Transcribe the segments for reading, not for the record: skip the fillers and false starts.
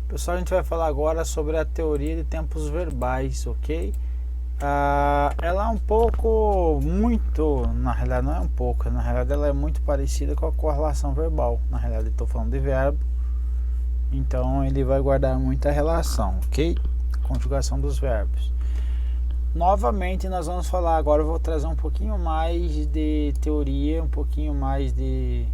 Pessoal, a gente vai falar agora sobre a teoria de tempos verbais, ok? Ela é um pouco, na realidade não é um pouco, na realidade ela é muito parecida com a correlação verbal. Na realidade estou falando de verbo, então ele vai guardar muita relação, ok? Conjugação dos verbos. Novamente nós vamos falar agora, eu vou trazer um pouquinho mais de teoria, um pouquinho mais de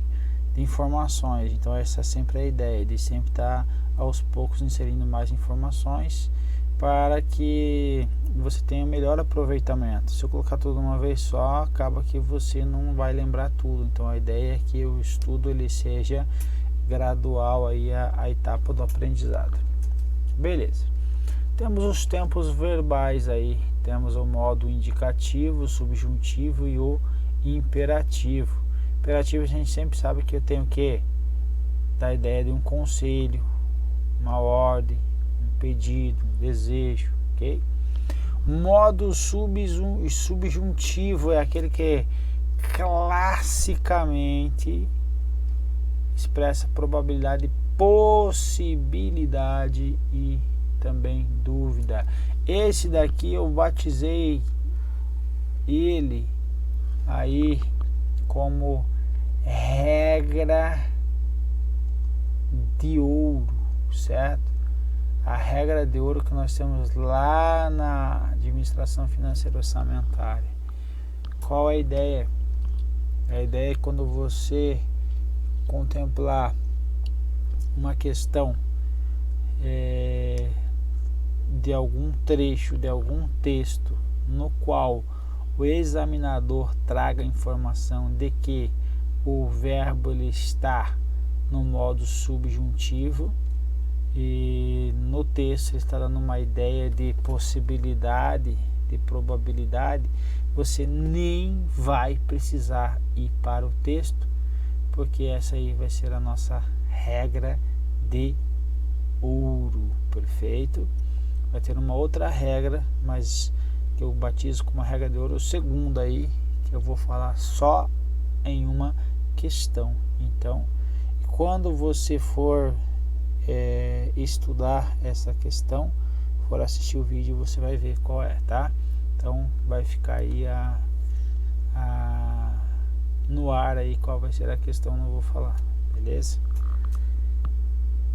informações. Então essa é sempre a ideia, de sempre estar aos poucos inserindo mais informações para que você tenha melhor aproveitamento. Se eu colocar tudo uma vez só, acaba que você não vai lembrar tudo. Então a ideia é que o estudo ele seja gradual aí a etapa do aprendizado. Beleza. Temos os tempos verbais aí, temos o modo indicativo, o subjuntivo e o imperativo. Imperativo a gente sempre sabe que eu tenho que dar a ideia de um conselho, uma ordem, um pedido, um desejo, ok? Modo subjuntivo é aquele que classicamente expressa probabilidade, possibilidade e também dúvida. Esse daqui eu batizei ele aí como regra de ouro, certo? A regra de ouro que nós temos lá na administração financeira orçamentária. Qual é a ideia? A ideia é quando você contemplar uma questão de algum trecho, de algum texto, no qual o examinador traga a informação de que o verbo ele está no modo subjuntivo e no texto ele está dando uma ideia de possibilidade, de probabilidade, você nem vai precisar ir para o texto, porque essa aí vai ser a nossa regra de ouro, perfeito? Vai ter uma outra regra, mas que eu batizo como uma regra de ouro, segunda aí, que eu vou falar só em uma questão. Então, quando você for estudar essa questão, for assistir o vídeo, você vai ver qual é, tá? Então, vai ficar aí no ar aí qual vai ser a questão, não vou falar, beleza?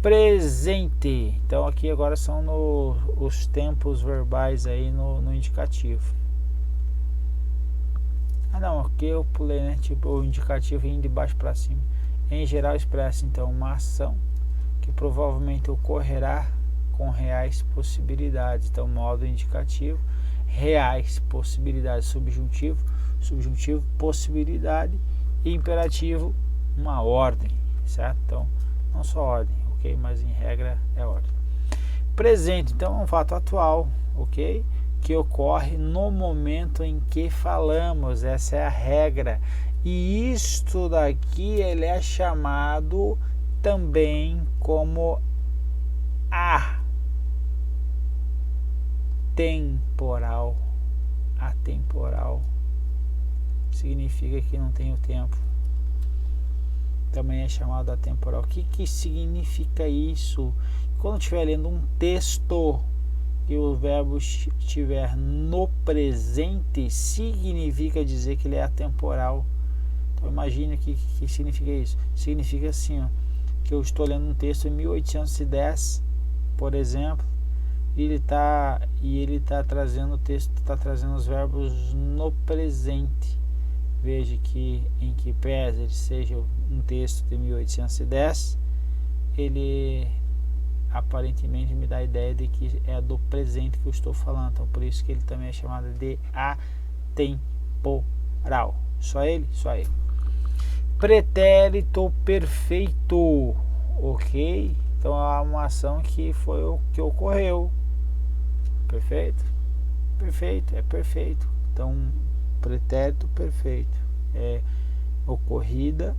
Presente. Então aqui agora são os tempos verbais aí no indicativo. Não, aqui eu pulei, né? Tipo o indicativo indo de baixo para cima. Em geral expressa então uma ação que provavelmente ocorrerá com reais possibilidades. Então modo indicativo, reais possibilidades, subjuntivo, possibilidade e imperativo, uma ordem, certo? Então não só ordem, ok? Mas em regra é ordem. Presente, então é um fato atual, ok? Que ocorre no momento em que falamos, essa é a regra. E isto daqui ele é chamado também como atemporal. Atemporal significa que não tem o tempo. Também é chamado atemporal. O que significa isso? Quando estiver lendo um texto e o verbo estiver no presente, significa dizer que ele é atemporal. Então imagine que significa isso. Significa assim, ó, que eu estou lendo um texto em 1810, por exemplo, e ele está trazendo o texto, está trazendo os verbos no presente. Veja que em que pese ele seja um texto de 1810, ele aparentemente me dá a ideia de que é do presente que eu estou falando. Então por isso que ele também é chamado de atemporal. Só ele? Só ele. Pretérito perfeito, ok? Então é uma ação que foi o que ocorreu. Perfeito? Perfeito, é perfeito. Então pretérito perfeito é ocorrida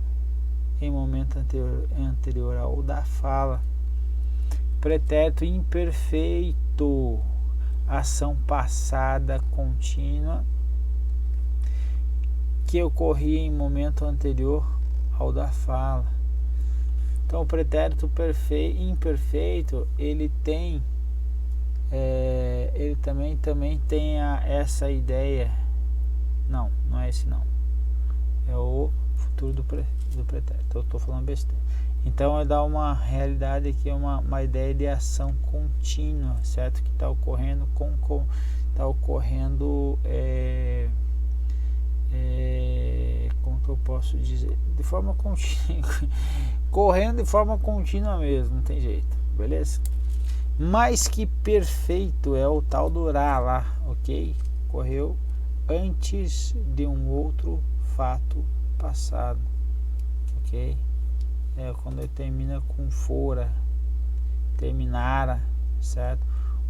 em momento anterior ao da fala. Pretérito imperfeito, ação passada contínua que ocorria em momento anterior ao da fala. Então o pretérito imperfeito ele também tem essa ideia. Não é esse não. É o futuro do pretérito. Eu estou falando besteira. Então dá uma realidade aqui, uma ideia de ação contínua, certo? Que está ocorrendo como que eu posso dizer? De forma contínua. Correndo de forma contínua mesmo, não tem jeito, beleza? Mais que perfeito é o tal do Ra lá, ok? Correu antes de um outro fato passado, ok? Quando ele termina com fora, terminara, certo?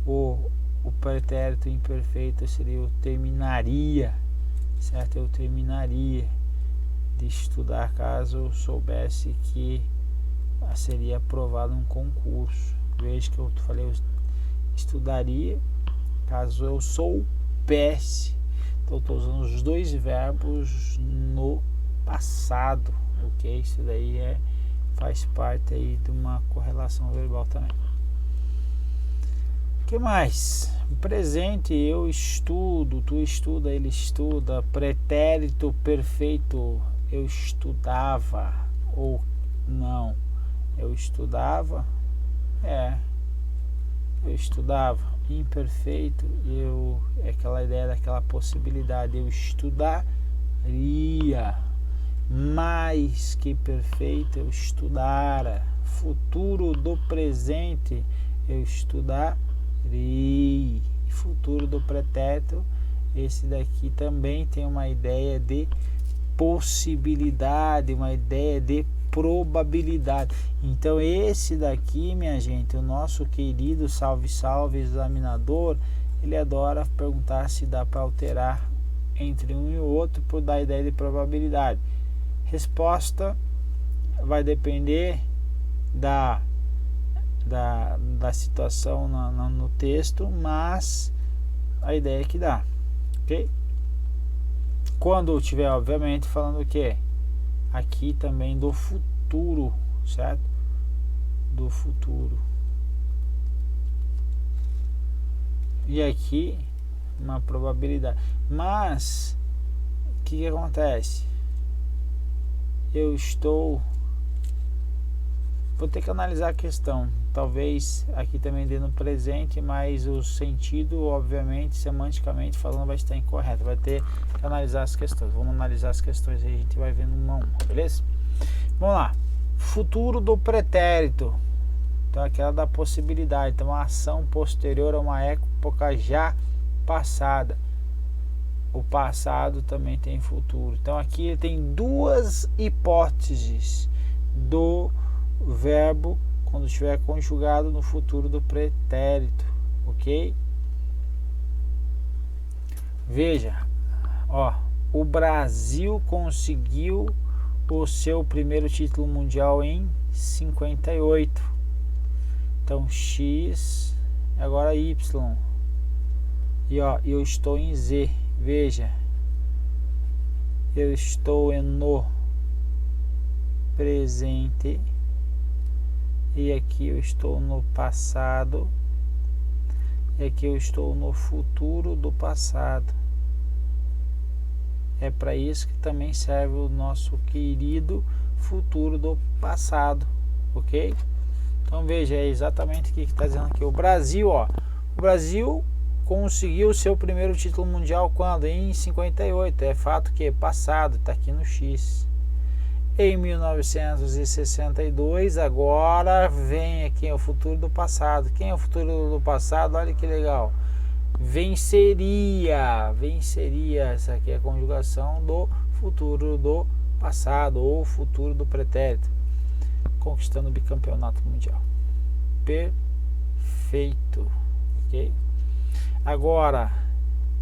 O pretérito imperfeito seria o terminaria, certo? Eu terminaria de estudar caso eu soubesse que seria aprovado um concurso. Veja que eu falei, eu estudaria caso eu soubesse. Então eu estou usando os dois verbos no passado, ok? Isso daí faz parte aí de uma correlação verbal também. O que mais? Presente, eu estudo, tu estuda, ele estuda. Pretérito perfeito, eu estudava ou não. Eu estudava, eu estudava. Imperfeito, é aquela ideia daquela possibilidade, eu estudaria. Mais que perfeito, eu estudara. Futuro do presente, eu estudarei. Futuro do pretérito, esse daqui também tem uma ideia de possibilidade, uma ideia de probabilidade. Então esse daqui, minha gente, o nosso querido salve examinador, ele adora perguntar se dá para alterar entre um e o outro por dar ideia de probabilidade. Resposta vai depender da situação no texto, mas a ideia é que dá, ok? Quando eu estiver, obviamente, falando o que? Aqui também do futuro, certo? Do futuro. E aqui uma probabilidade. Mas o que acontece? Vou ter que analisar a questão. Talvez aqui também dê no presente, mas o sentido, obviamente, semanticamente falando, vai estar incorreto. Vai ter que analisar as questões. Vamos analisar as questões aí, a gente vai vendo uma a uma, beleza? Vamos lá. Futuro do pretérito. Então, aquela da possibilidade. Então, uma ação posterior a uma época já passada. O passado também tem futuro. Então, aqui tem duas hipóteses do verbo quando estiver conjugado no futuro do pretérito, ok? Veja, o Brasil conseguiu o seu primeiro título mundial em 58. Então X, agora Y. E eu estou em Z. Veja, eu estou no presente e aqui eu estou no passado e aqui eu estou no futuro do passado. É para isso que também serve o nosso querido futuro do passado, ok? Então veja, é exatamente o que está dizendo aqui. O Brasil, o Brasil conseguiu o seu primeiro título mundial quando? Em 58. É fato que é passado, está aqui no X. Em 1962, agora vem aqui o futuro do passado. Quem é o futuro do passado? Olha que legal. Venceria, essa aqui é a conjugação do futuro do passado ou futuro do pretérito, conquistando o bicampeonato mundial. Perfeito, ok? Agora,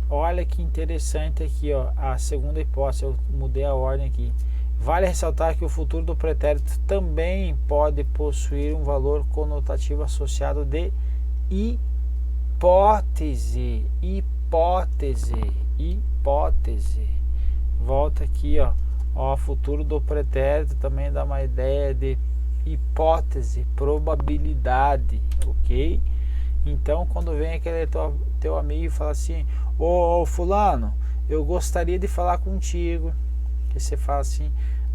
olha que interessante aqui, a segunda hipótese, eu mudei a ordem aqui. Vale ressaltar que o futuro do pretérito também pode possuir um valor conotativo associado de hipótese. Volta aqui, futuro do pretérito também dá uma ideia de hipótese, probabilidade, ok? Então, quando vem aquele teu amigo e fala assim, ô fulano, eu gostaria de falar contigo, que você fala assim,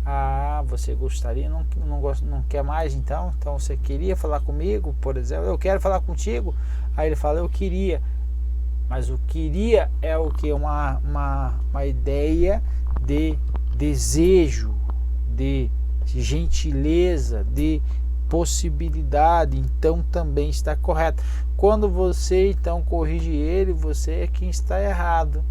ah, você gostaria, não quer mais então você queria falar comigo, por exemplo, eu quero falar contigo, aí ele fala, eu queria, mas o queria é o que? Uma ideia de desejo, de gentileza, de possibilidade, então também está correto. Quando você então corrige ele, você é quem está errado,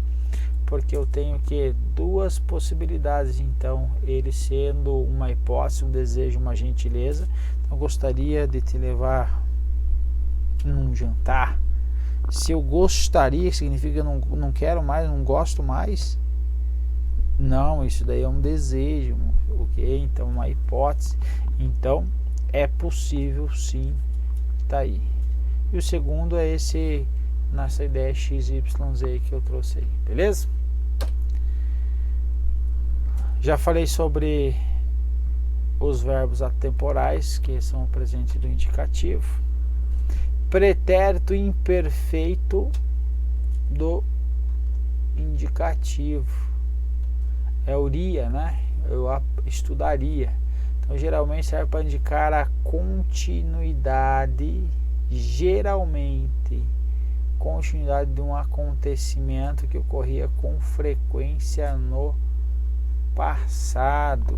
porque eu tenho que duas possibilidades, então ele sendo uma hipótese, um desejo, uma gentileza, então eu gostaria de te levar num jantar. Se eu gostaria, significa que eu não quero mais, não gosto mais. Não, isso daí é um desejo, ok? Então uma hipótese, então é possível sim, tá aí. E o segundo é nessa ideia XYZ que eu trouxe aí, beleza? Já falei sobre os verbos atemporais, que são o presente do indicativo. Pretérito imperfeito do indicativo. Iria, né? Eu estudaria. Então, geralmente serve para indicar a continuidade, geralmente, continuidade de um acontecimento que ocorria com frequência no passado.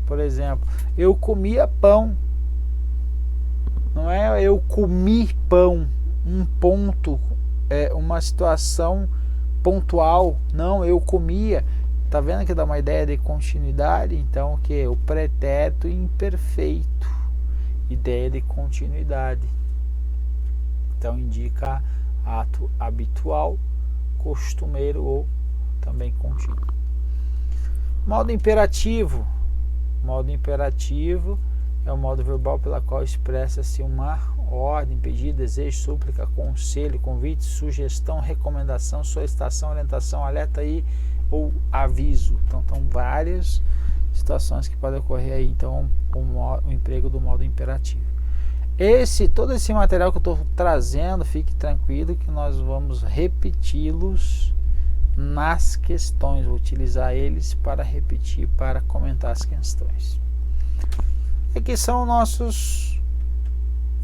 Por exemplo, eu comia pão. Não é eu comi pão, um ponto, uma situação pontual. Não, eu comia. Tá vendo que dá uma ideia de continuidade? Então, o que? O pretérito imperfeito, ideia de continuidade. Então, indica ato habitual, costumeiro ou também contínuo. Modo imperativo. Modo imperativo é o modo verbal pela qual expressa-se uma ordem, pedido, desejo, súplica, conselho, convite, sugestão, recomendação, solicitação, orientação, alerta ou aviso. Então, são várias situações que podem ocorrer aí. Então, o emprego do modo imperativo. Todo esse material que eu estou trazendo, fique tranquilo que nós vamos repeti-los nas questões. Vou utilizar eles para repetir, para comentar as questões. Aqui são nossos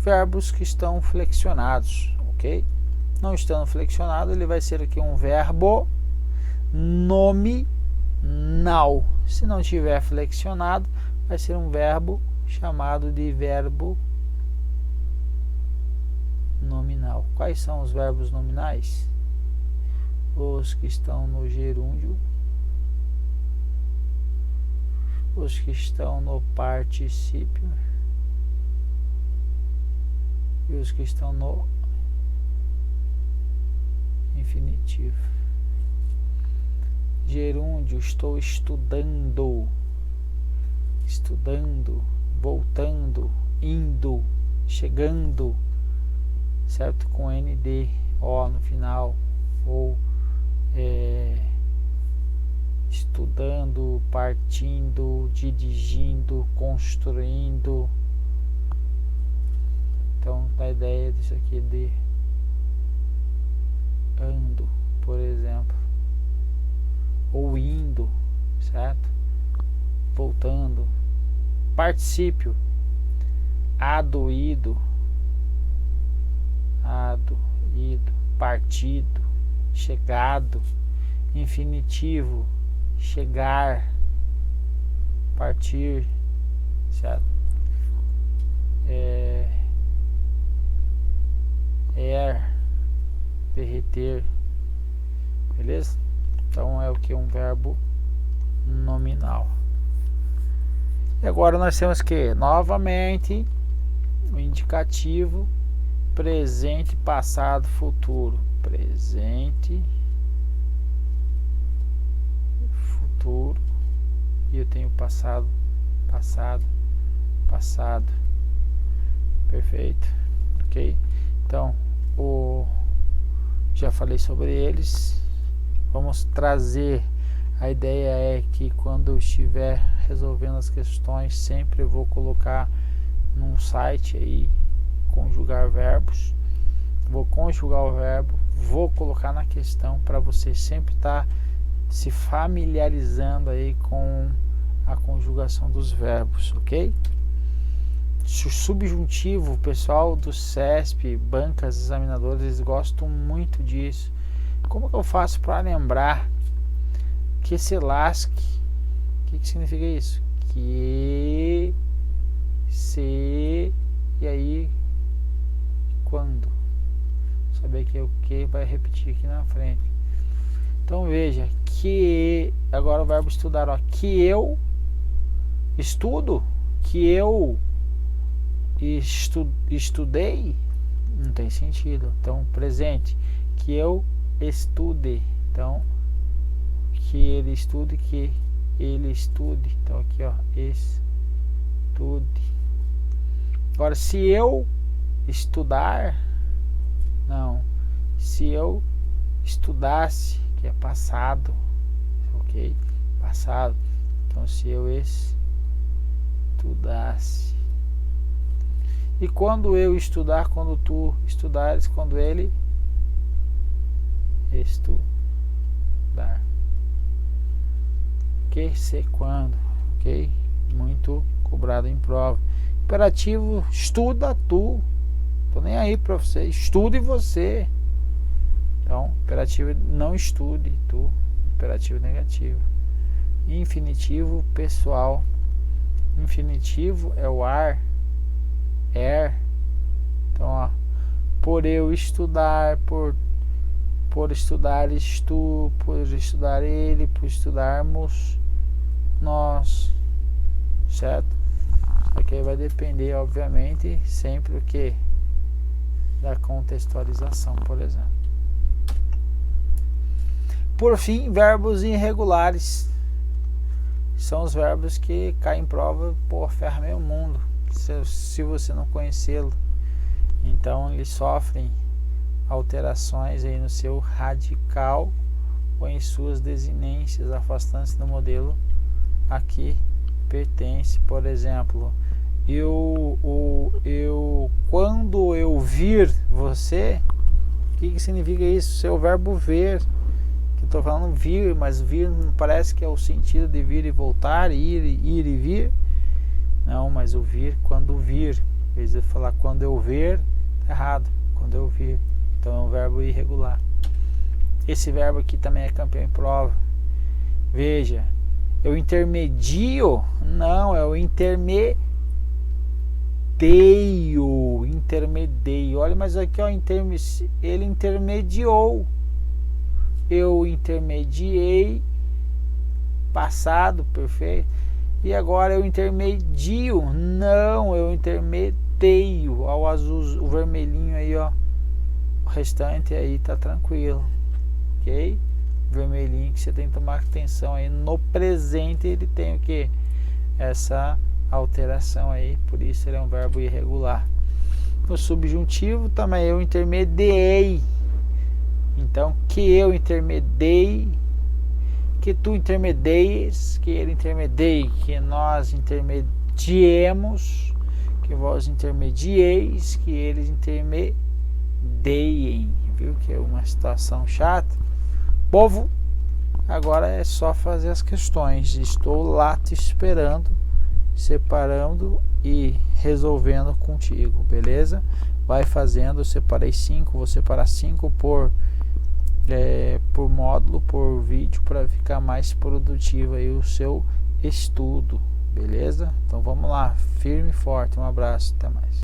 verbos que estão flexionados, ok? Não estando flexionado, ele vai ser aqui um verbo nominal. Se não tiver flexionado, vai ser um verbo chamado de verbo nominal. Quais são os verbos nominais? Os que estão no gerúndio, os que estão no particípio e os que estão no infinitivo. Gerúndio, estou estudando, voltando, indo, chegando, certo? Com ND, O no final, ou estudando, partindo, dirigindo, construindo. Então, a ideia disso aqui de ando, por exemplo, ou indo, certo? Voltando. Particípio, ado, ido, partido, chegado. Infinitivo, chegar, partir, certo? Derreter, beleza? Então é o que? Um verbo nominal. E agora nós temos que, novamente, o indicativo, presente, passado, futuro. Presente, futuro, e eu tenho passado. Perfeito, ok? Então, já falei sobre eles. Vamos trazer, a ideia é que quando eu estiver resolvendo as questões, sempre eu vou colocar num site aí, conjugar verbos. Vou conjugar o verbo, vou colocar na questão para você sempre estar se familiarizando aí com a conjugação dos verbos, ok? Subjuntivo, o pessoal do CESP, bancas examinadoras, eles gostam muito disso. Como que eu faço para lembrar que se lasque? O que significa isso? Que, se, e aí quando? Saber que é o que vai repetir aqui na frente. Então veja, que agora o verbo estudar, ó, que eu estudo, que eu estudei, não tem sentido. Então presente, que eu estude, então que ele estude, que ele estude. Então aqui, ó, estude. Agora, se eu estudar, não, se eu estudasse, que é passado, ok? Passado. Então, se eu estudasse. E quando eu estudar, quando tu estudares, quando ele estudar. Ok? Se quando, ok? Muito cobrado em prova. Imperativo, estuda tu. Tô nem aí para você, estude você. Então, imperativo, não estude tu. Imperativo negativo. Infinitivo pessoal. Infinitivo é o ar, então, ó, por eu estudar, por estudar por estudar ele, por estudarmos nós, certo? Aqui vai depender, obviamente, sempre o que? Da contextualização, por exemplo. Por fim, verbos irregulares. São os verbos que caem em prova, pô, ferra meio mundo, se você não conhecê-lo. Então, eles sofrem alterações aí no seu radical ou em suas desinências, afastando-se do modelo a que pertence. Por exemplo, quando eu vir você, o que significa isso? Seu verbo ver. Estou falando vir, mas vir não parece que é o sentido de vir e voltar, ir e vir. Não, mas o vir, quando vir. Em vez de falar quando eu ver, tá errado. Quando eu vir. Então é um verbo irregular. Esse verbo aqui também é campeão em prova. Veja, eu intermedio? Não, é o intermedeio. Intermedeio. Olha, mas aqui, ó, ele intermediou. Eu intermediei, passado, perfeito. E agora eu intermedio? Não, eu intermedeio. Ó, o azul, o vermelhinho aí, ó. O restante aí tá tranquilo, ok? Vermelhinho que você tem que tomar atenção aí. No presente ele tem o que? Essa alteração aí, por isso ele é um verbo irregular. No subjuntivo também eu intermediei. Então, que eu intermediei, que tu intermedies, que ele intermedie, que nós intermediemos, que vós intermedieis, que eles intermediem. Viu que é uma situação chata? Povo, agora é só fazer as questões. Estou lá te esperando, separando e resolvendo contigo, beleza? Vai fazendo, eu separei 5, vou separar 5 por módulo, por vídeo, para ficar mais produtivo aí o seu estudo, beleza? Então vamos lá, firme e forte, um abraço, até mais.